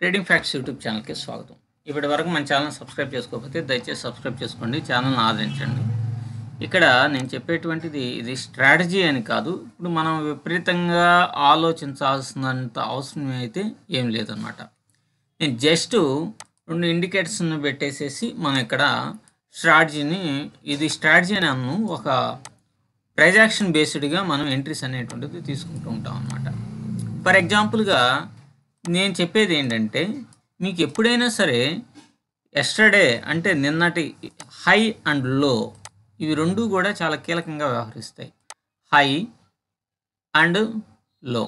Trading facts YouTube ఛానల్కి స్వాగతం. ఇప్పటి వరకు మన ఛానల్ సబ్స్క్రైబ్ చేసుకోకపోతే దయచేసి సబ్స్క్రైబ్ చేసుకోండి, ఛానల్ని ఆదరించండి. ఇక్కడ నేను చెప్పేటువంటిది ఇది స్ట్రాటజీ అని కాదు. ఇప్పుడు మనం విపరీతంగా ఆలోచించాల్సినంత అవసరం అయితే ఏం లేదన్నమాట. నేను జస్ట్ 2 ఇండికేటర్స్ని పెట్టేసేసి మనం ఇక్కడ స్ట్రాటజీని ఇది స్ట్రాటజీ అని అన్ను ఒక ప్రైజ్ యాక్షన్ బేస్డ్గా మనం ఎంట్రీస్ అనేటువంటిది తీసుకుంటూ ఉంటాం అన్నమాట. ఫర్ ఎగ్జాంపుల్గా నేను చెప్పేది ఏంటంటే, మీకు ఎప్పుడైనా సరే ఎస్టర్డే అంటే నిన్నటి హై అండ్ లో ఇవి రెండు కూడా చాలా కీలకంగా వ్యవహరిస్తాయి. హై అండ్ లో.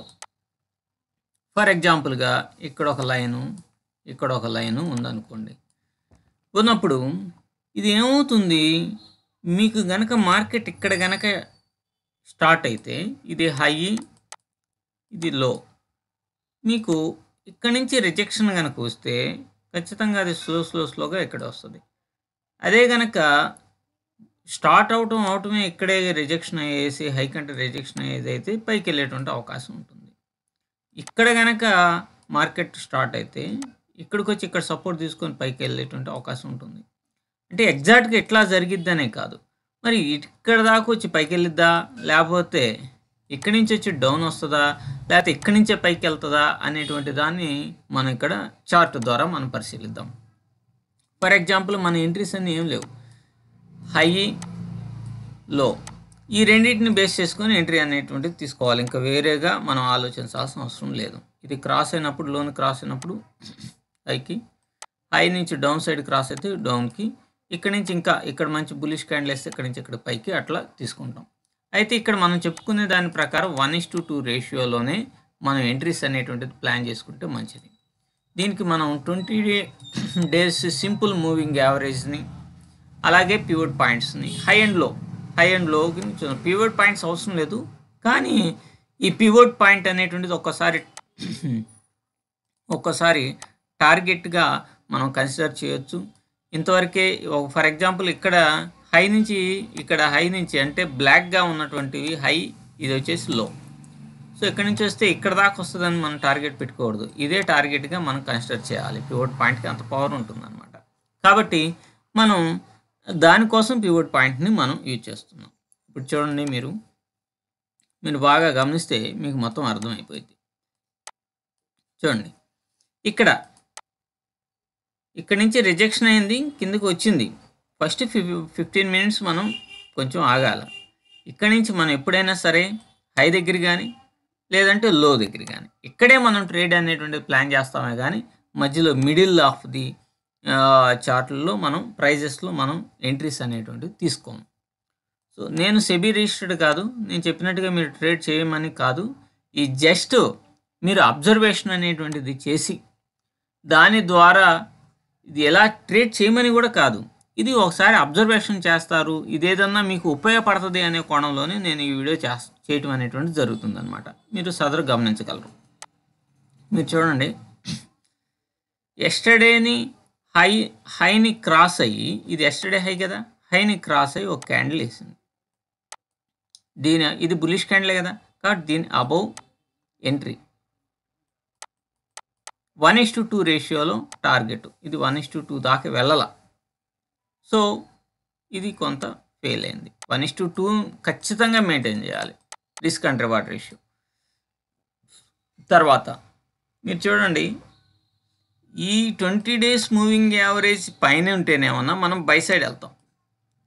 ఫర్ ఎగ్జాంపుల్గా ఇక్కడ ఒక లైను, ఇక్కడ ఒక లైను ఉందనుకోండి. ఉన్నప్పుడు ఇది ఏమవుతుంది, మీకు గనక మార్కెట్ ఇక్కడ గనక స్టార్ట్ అయితే ఇది హై, ఇది లో, మీకు ఇక్కడ నుంచి రిజెక్షన్ కనుక వస్తే ఖచ్చితంగా అది స్లోగా ఇక్కడ వస్తుంది. అదే కనుక స్టార్ట్ అవటమే ఇక్కడే రిజెక్షన్ అయ్యేసి హై కంటే రిజెక్షన్ అయ్యేది అయితే పైకి వెళ్ళేటువంటి అవకాశం ఉంటుంది. ఇక్కడ కనుక మార్కెట్ స్టార్ట్ అయితే ఇక్కడికి వచ్చి ఇక్కడ సపోర్ట్ తీసుకొని పైకి వెళ్ళేటువంటి అవకాశం ఉంటుంది. అంటే ఎగ్జాక్ట్గా ఎట్లా జరిగిద్దనే కాదు, మరి ఇక్కడ దాకా వచ్చి పైకి వెళ్ళిద్దా, లేకపోతే ఇక్కడి నుంచి వచ్చి డౌన్ వస్తుందా, లేకపోతే ఇక్కడి నుంచే పైకి వెళ్తుందా అనేటువంటి దాన్ని మనం ఇక్కడ చార్ట్ ద్వారా మనం పరిశీలిద్దాం. ఫర్ ఎగ్జాంపుల్ మన ఎంట్రీస్ అన్నీ ఏం లేవు, హై లో, ఈ రెండింటిని బేస్ చేసుకొని ఎంట్రీ అనేటువంటిది తీసుకోవాలి. ఇంకా వేరేగా మనం ఆలోచించాల్సిన అవసరం లేదు. ఇది క్రాస్ అయినప్పుడు, లోన్ క్రాస్ అయినప్పుడు హైకి, హై నుంచి డౌన్ సైడ్ క్రాస్ అయితే డౌన్కి, ఇక్కడ నుంచి ఇంకా ఇక్కడ మంచి బులిష్ క్యాండిల్ వేస్తే ఇక్కడ నుంచి ఇక్కడ పైకి అట్లా తీసుకుంటాం. అయితే ఇక్కడ మనం చెప్పుకునే దాని ప్రకారం 1:2 రేషియోలోనే మనం ఎంట్రీస్ అనేటువంటిది ప్లాన్ చేసుకుంటే మంచిది. దీనికి మనం 20 డేస్ సింపుల్ మూవింగ్ యావరేజ్ని, అలాగే పివట్ పాయింట్స్ని, హై అండ్ లోకి పివట్ పాయింట్స్ అవసరం లేదు, కానీ ఈ పివట్ పాయింట్ అనేటువంటిది ఒక్కసారి టార్గెట్గా మనం కన్సిడర్ చేయొచ్చు. ఇంతవరకే ఫర్ ఎగ్జాంపుల్ ఇక్కడ హై నుంచి అంటే బ్లాక్గా ఉన్నటువంటివి హై, ఇది వచ్చేసి లో. సో ఇక్కడ నుంచి వస్తే ఇక్కడ దాకా వస్తుందని మనం టార్గెట్ పెట్టుకోకూడదు, ఇదే టార్గెట్గా మనం కన్సిడర్ చేయాలి. పివట్ పాయింట్కి అంత పవర్ ఉంటుందన్నమాట. కాబట్టి మనం దానికోసం పివట్ పాయింట్ని మనం యూజ్ చేస్తున్నాం. ఇప్పుడు చూడండి, మీరు బాగా గమనిస్తే మీకు మొత్తం అర్థమైపోయింది. చూడండి, ఇక్కడ నుంచి రిజెక్షన్ అయింది, కిందకి వచ్చింది. ఫస్ట్ 15 మినిట్స్ మనం కొంచెం ఆగాల. ఇక్కడ నుంచి మనం ఎప్పుడైనా సరే హై దగ్గర కానీ లేదంటే లో దగ్గర కానీ ఇక్కడే మనం ట్రేడ్ అనేటువంటిది ప్లాన్ చేస్తామే, కానీ మధ్యలో మిడిల్ ఆఫ్ ది చార్ట్లలో మనం ప్రైజెస్లో మనం ఎంట్రీస్ అనేటువంటివి తీసుకోము. సో నేను సెబీ రిజిస్టర్డ్ కాదు, నేను చెప్పినట్టుగా మీరు ట్రేడ్ చేయమని కాదు, ఈ జస్ట్ మీరు అబ్జర్వేషన్ అనేటువంటిది చేసి దాని ద్వారా ఇది ఎలా ట్రేడ్ చేయమని కూడా కాదు, ఇది ఒకసారి అబ్జర్వేషన్ చేస్తారు, ఇదేదన్నా మీకు ఉపయోగపడుతుంది అనే కోణంలోనే నేను ఈ వీడియో చేయటం అనేటువంటిది జరుగుతుందన్నమాట. మీరు సదరు గమనించగలరు. మీరు చూడండి, ఎస్టర్డేని హైని క్రాస్ అయ్యి, ఇది ఎస్టర్డే హై కదా, హైని క్రాస్ అయ్యి ఒక క్యాండిల్ వేసింది. ఇది బులిష్ క్యాండిల్ కదా, కాబట్టి దీని అబౌవ్ ఎంట్రీ 1:2 రేషియోలో టార్గెట్, ఇది 1:2 దాకా వెళ్ళాల. సో ఇది కొంత ఫెయిల్ అయింది. 1:2 ఖచ్చితంగా మెయింటైన్ చేయాలి, రిస్క్ అండ్ రివార్డ్ రేషియో. తర్వాత మీరు చూడండి, ఈ 20 డేస్ మూవింగ్ యావరేజ్ పైన ఉంటేనేమన్నా మనం బై సైడ్ వెళ్తాం,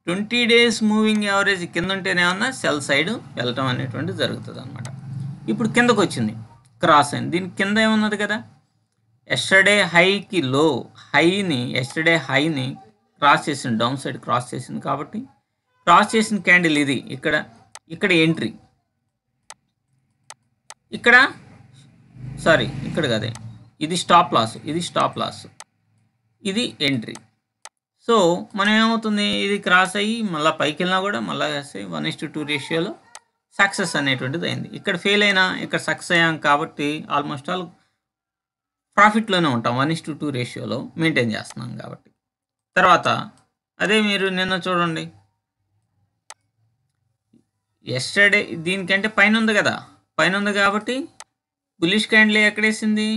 20 డేస్ మూవింగ్ యావరేజ్ కింద ఉంటేనేమన్నా సెల్ సైడ్ వెళ్ళటం అనేటువంటిది జరుగుతుంది అనమాట. ఇప్పుడు కిందకు వచ్చింది, క్రాస్ అయింది, దీని కింద ఏమున్నది కదా, ఎస్టర్డే హైకి లో, ఎస్టర్డే హైని క్రాస్ చేసింది, డౌన్ సైడ్ క్రాస్ చేసింది. కాబట్టి క్రాస్ చేసిన క్యాండిల్ ఇది, ఇక్కడ ఎంట్రీ, ఇక్కడ కదే, ఇది స్టాప్ లాస్, ఇది ఎంట్రీ. సో మనం ఏమవుతుంది, ఇది క్రాస్ అయ్యి మళ్ళీ పైకి వెళ్ళినా కూడా మళ్ళీ 1:2 రేషియోలో సక్సెస్ అనేటువంటిది అయింది. ఇక్కడ ఫెయిల్ అయినా ఇక్కడ సక్సెస్ అయ్యాం, కాబట్టి ఆల్మోస్ట్ ఆల్ ప్రాఫిట్లోనే ఉంటాం, 1:2 రేషియోలో మెయింటైన్ చేస్తున్నాం కాబట్టి. తర్వాత అదే మీరు నిన్న చూడండి, ఎస్టర్డే దీనికంటే పైన ఉంది కదా, పైన ఉంది కాబట్టి బులిష్ క్యాండిల్ ఎక్కడేసింది,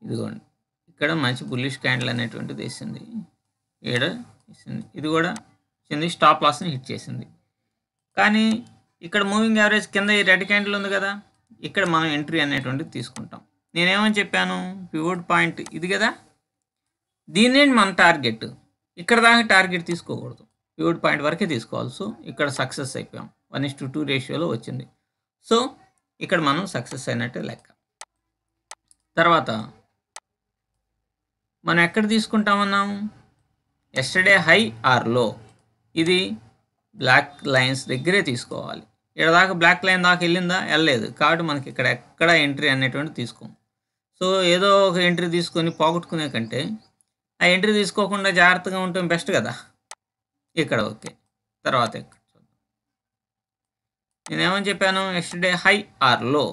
ఇదిగోండి ఇక్కడ మంచి బుల్లిష్ క్యాండిల్ అనేటువంటిది వేసింది, ఈడ వేసింది, ఇది కూడా వచ్చింది, స్టాప్ లాస్ని హిట్ చేసింది. కానీ ఇక్కడ మూవింగ్ యావరేజ్ కింద ఈ రెడ్ క్యాండిల్ ఉంది కదా, ఇక్కడ మనం ఎంట్రీ అనేటువంటిది తీసుకుంటాం. నేనేమని చెప్పాను, పివోట్ పాయింట్ ఇది కదా, దీన్నే మన టార్గెట్. ఇక్కడ దాకా టార్గెట్ తీసుకోకూడదు, పివోట్ పాయింట్ వరకే తీసుకోవాలి. సో ఇక్కడ సక్సెస్ అయిపోయాం, 1:2 రేషియోలో వచ్చింది. సో ఇక్కడ మనం సక్సెస్ అయినట్టే లెక్క. తర్వాత మనం ఎక్కడ తీసుకుంటామన్నాము, ఎస్టర్డే హై ఆర్ లో, ఇది బ్లాక్ లైన్స్ దగ్గరే తీసుకోవాలి. ఇక్కడ దాకా బ్లాక్ లైన్ దాకా వెళ్ళిందా, వెళ్ళలేదు, కాబట్టి మనకి ఇక్కడ ఎక్కడ ఎంట్రీ అనేటువంటి తీసుకోము. సో ఏదో ఒక ఎంట్రీ తీసుకొని పోగొట్టుకునే కంటే ఆ ఎంట్రీ తీసుకోకుండా జాగ్రత్తగా ఉండటం బెస్ట్ కదా. ఇక్కడ ఓకే. తర్వాత ఇక్కడ నేనేమని చెప్పాను, ఎస్టర్డే హై ఆర్ లో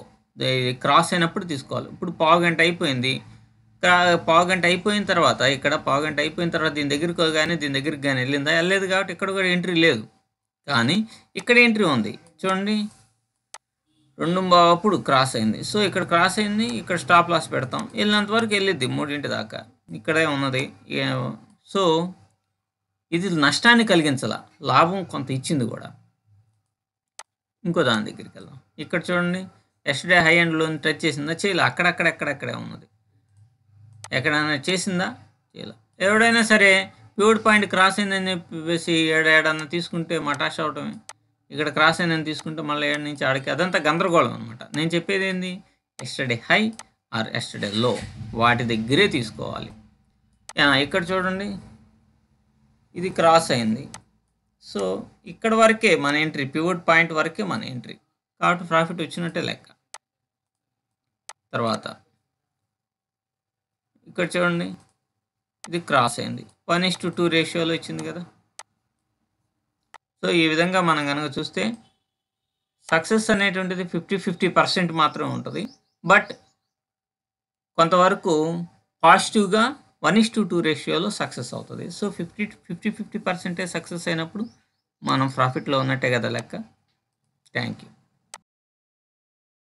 క్రాస్ అయినప్పుడు తీసుకోవాలి. ఇప్పుడు పావుగంట అయిపోయింది, పావుగంట అయిపోయిన తర్వాత ఇక్కడ పావుగంట అయిపోయిన తర్వాత దీని దగ్గరికి కానీ వెళ్ళిందా, వెళ్ళలేదు, కాబట్టి ఇక్కడ కూడా ఎంట్రీ లేదు. కానీ ఇక్కడ ఎంట్రీ ఉంది చూడండి, 2:15 అప్పుడు క్రాస్ అయింది. సో ఇక్కడ క్రాస్ అయింది, ఇక్కడ స్టాప్ లాస్ పెడతాం, వెళ్ళినంత వరకు వెళ్ళిద్ది 3 దాకా, ఇక్కడే ఉన్నది. సో ఇది నష్టాన్ని కలిగించాల, లాభం కొంత ఇచ్చింది కూడా. ఇంకో దాని దగ్గరికి వెళ్దాం. ఇక్కడ చూడండి, yesterday high and loan touch చేసిందా, చేయలే, అక్కడక్కడే ఉన్నది. ఎక్కడైనా చేసిందా, చేయలే. ఎవడైనా సరే పివోట్ పాయింట్ క్రాస్ అయిందని చెప్పేసి ఏడన్నా తీసుకుంటే మటాష్ అవటమే. ఇక్కడ క్రాస్ అయిందని తీసుకుంటే మళ్ళీ 7 నుంచి ఆడికి, అదంతా గందరగోళం అనమాట. నేను చెప్పేది ఏంది, ఎస్టర్డే హై ఆర్ ఎస్టర్డే లో వాటి దగ్గరే తీసుకోవాలి. ఇక్కడ చూడండి, ఇది క్రాస్ అయింది. సో ఇక్కడ వరకే మన ఎంట్రీ, పివోట్ పాయింట్ వరకే మన ఎంట్రీ, కాబట్టి ప్రాఫిట్ వచ్చినట్టే లెక్క. తర్వాత ఇక్కడ చూడండి, ఇది క్రాస్ అయింది, 1:2 రేషియోలో వచ్చింది కదా. సో ఈ విధంగా మనం కనుక చూస్తే సక్సెస్ అనేటువంటిది 50-50% మాత్రమే ఉంటుంది. బట్ కొంతవరకు పాజిటివ్గా 1:2 రేషియోలో సక్సెస్ అవుతుంది. సో 50-50% సక్సెస్ అయినప్పుడు మనం ప్రాఫిట్లో ఉన్నట్టే కదా లెక్క. Thank you.